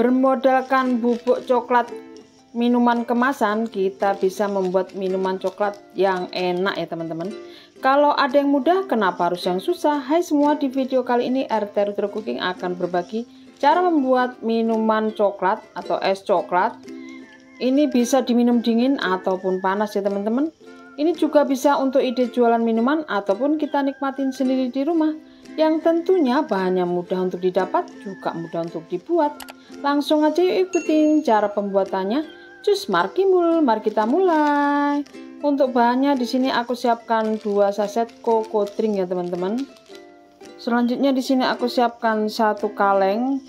Bermodalkan bubuk coklat minuman kemasan, kita bisa membuat minuman coklat yang enak ya teman-teman. Kalau ada yang mudah, kenapa harus yang susah? Hai semua, di video kali ini RT Rutro Cooking akan berbagi cara membuat minuman coklat atau es coklat. Ini bisa diminum dingin ataupun panas ya teman-teman. Ini juga bisa untuk ide jualan minuman ataupun kita nikmatin sendiri di rumah. Yang tentunya bahannya mudah untuk didapat, juga mudah untuk dibuat. Langsung aja yuk ikutin cara pembuatannya. Cus markimul, mari kita mulai. Untuk bahannya di sini aku siapkan 2 saset coco drink ya teman-teman. Selanjutnya di sini aku siapkan 1 kaleng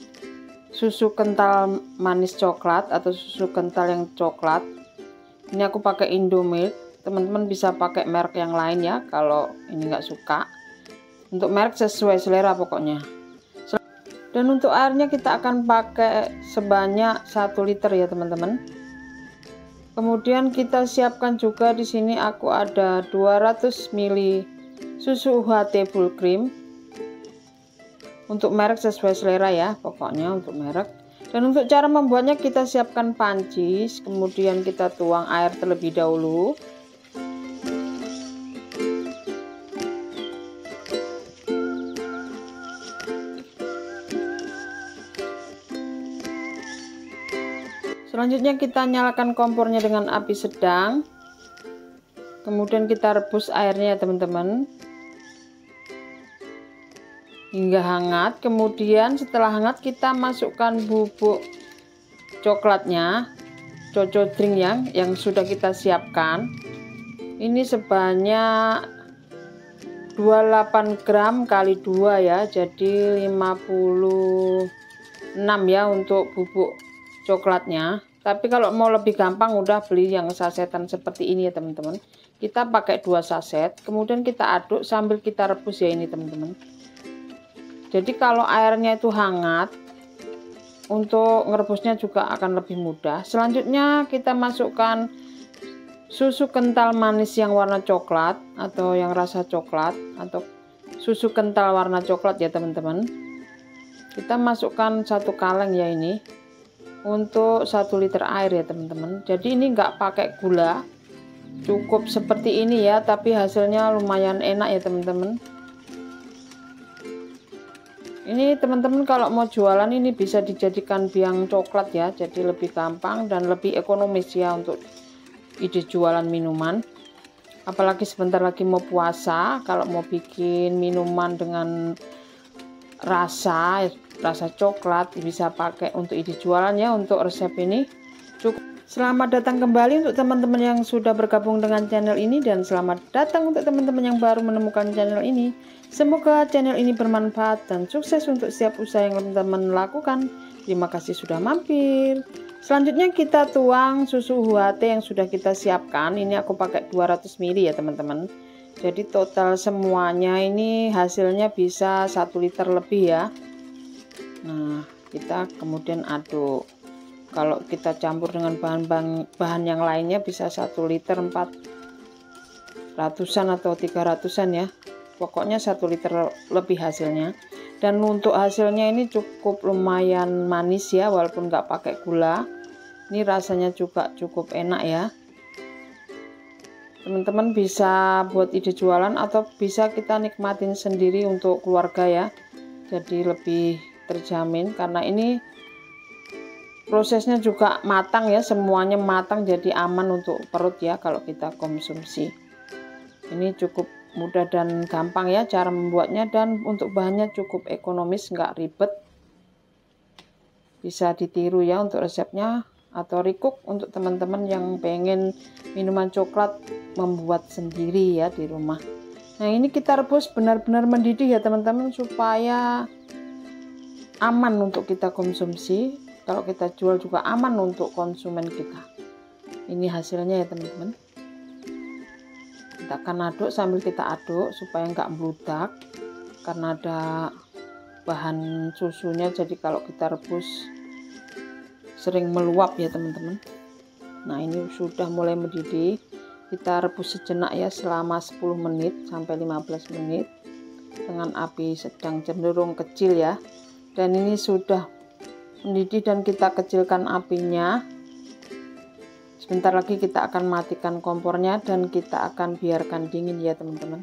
susu kental manis coklat atau susu kental yang coklat. Ini aku pakai Indomilk. Teman-teman bisa pakai merek yang lain ya kalau ini nggak suka. Untuk merek sesuai selera pokoknya. Dan untuk airnya kita akan pakai sebanyak 1 liter ya teman-teman. Kemudian kita siapkan juga di sini aku ada 200 ml susu UHT full cream. Untuk merek sesuai selera ya, pokoknya untuk merek. Dan untuk cara membuatnya kita siapkan panci, kemudian kita tuang air terlebih dahulu. Selanjutnya kita nyalakan kompornya dengan api sedang. Kemudian kita rebus airnya ya teman-teman, hingga hangat. Kemudian setelah hangat kita masukkan bubuk coklatnya, coco drink yang sudah kita siapkan. Ini sebanyak 28 gram kali 2 ya, jadi 56 ya untuk bubuk coklatnya. Tapi kalau mau lebih gampang udah beli yang sasetan seperti ini ya teman-teman. Kita pakai 2 saset, kemudian kita aduk sambil kita rebus ya ini teman-teman. Jadi kalau airnya itu hangat, untuk ngerebusnya juga akan lebih mudah. Selanjutnya kita masukkan susu kental manis yang warna coklat atau yang rasa coklat atau susu kental warna coklat ya teman-teman. Kita masukkan 1 kaleng ya ini untuk 1 liter air ya teman-teman. Jadi ini enggak pakai gula, cukup seperti ini ya, tapi hasilnya lumayan enak ya teman-teman. Ini teman-teman kalau mau jualan ini bisa dijadikan biang coklat ya, jadi lebih gampang dan lebih ekonomis ya untuk ide jualan minuman. Apalagi sebentar lagi mau puasa, kalau mau bikin minuman dengan rasa coklat bisa pakai untuk ide jualan ya. Untuk resep ini cukup. Selamat datang kembali untuk teman-teman yang sudah bergabung dengan channel ini, dan selamat datang untuk teman-teman yang baru menemukan channel ini. Semoga channel ini bermanfaat dan sukses untuk setiap usaha yang teman-teman lakukan. Terima kasih sudah mampir. Selanjutnya kita tuang susu UHT yang sudah kita siapkan. Ini aku pakai 200 ml ya teman-teman. Jadi total semuanya ini hasilnya bisa 1 liter lebih ya. Nah, kita kemudian aduk. Kalau kita campur dengan bahan yang lainnya bisa 1 liter 400-an atau 300-an ya. Pokoknya 1 liter lebih hasilnya. Dan untuk hasilnya ini cukup lumayan manis ya, walaupun nggak pakai gula. Ini rasanya juga cukup enak ya. Teman-teman bisa buat ide jualan atau bisa kita nikmatin sendiri untuk keluarga ya. Jadi lebih terjamin karena ini prosesnya juga matang ya, semuanya matang, jadi aman untuk perut ya kalau kita konsumsi. Ini cukup mudah dan gampang ya cara membuatnya, dan untuk bahannya cukup ekonomis, nggak ribet. Bisa ditiru ya untuk resepnya, atau recook untuk teman-teman yang pengen minuman coklat membuat sendiri ya di rumah. Nah ini kita rebus benar-benar mendidih ya teman-teman, supaya aman untuk kita konsumsi. Kalau kita jual juga aman untuk konsumen kita. Ini hasilnya ya teman-teman. Kita akan aduk sambil kita aduk supaya nggak meludak, karena ada bahan susunya, jadi kalau kita rebus sering meluap ya teman-teman. Nah ini sudah mulai mendidih. Kita rebus sejenak ya selama 10 menit sampai 15 menit dengan api sedang cenderung kecil ya. Dan ini sudah mendidih dan kita kecilkan apinya. Sebentar lagi kita akan matikan kompornya dan kita akan biarkan dingin ya teman-teman.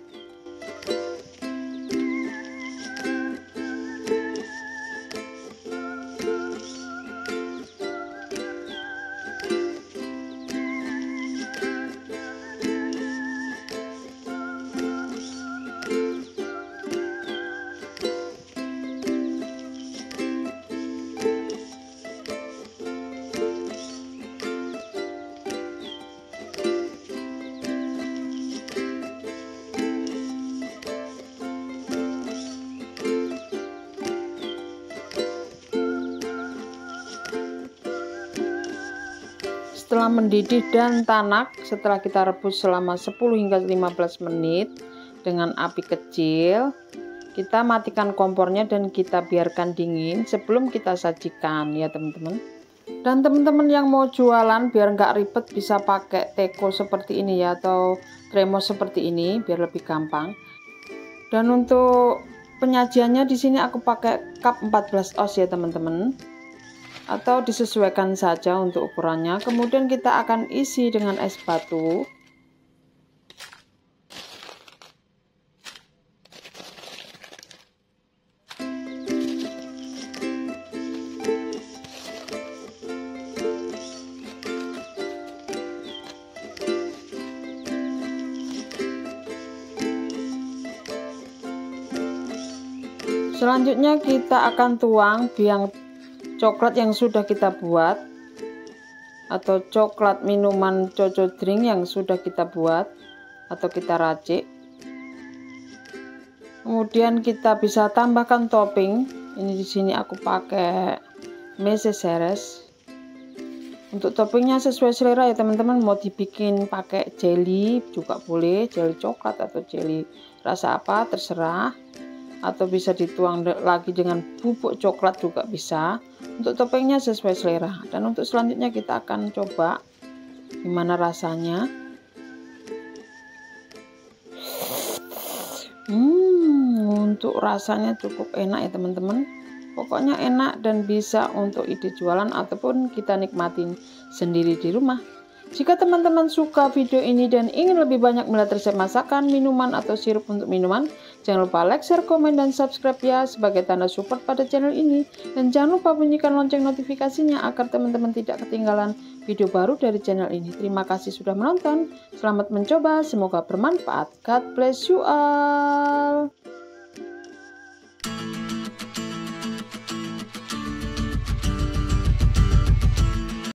Setelah mendidih dan tanak, setelah kita rebus selama 10 hingga 15 menit dengan api kecil, kita matikan kompornya dan kita biarkan dingin sebelum kita sajikan ya teman-teman. Dan teman-teman yang mau jualan biar nggak ribet bisa pakai teko seperti ini ya, atau kremos seperti ini biar lebih gampang. Dan untuk penyajiannya di sini aku pakai cup 14 oz ya teman-teman, atau disesuaikan saja untuk ukurannya. Kemudian kita akan isi dengan es batu. Selanjutnya kita akan tuang biang coklat yang sudah kita buat, atau coklat minuman coco drink yang sudah kita buat atau kita racik. Kemudian kita bisa tambahkan topping. Ini di sini aku pakai meses seres. Untuk toppingnya sesuai selera ya teman-teman, mau dibikin pakai jelly juga boleh, jelly coklat atau jelly rasa apa terserah, atau bisa dituang lagi dengan bubuk coklat juga bisa. Untuk toppingnya sesuai selera. Dan untuk selanjutnya kita akan coba gimana rasanya. Untuk rasanya cukup enak ya teman-teman. Pokoknya enak dan bisa untuk ide jualan ataupun kita nikmatin sendiri di rumah. Jika teman-teman suka video ini dan ingin lebih banyak melihat resep masakan, minuman, atau sirup untuk minuman, jangan lupa like, share, komen, dan subscribe ya sebagai tanda support pada channel ini. Dan jangan lupa bunyikan lonceng notifikasinya agar teman-teman tidak ketinggalan video baru dari channel ini. Terima kasih sudah menonton. Selamat mencoba, semoga bermanfaat. God bless you all.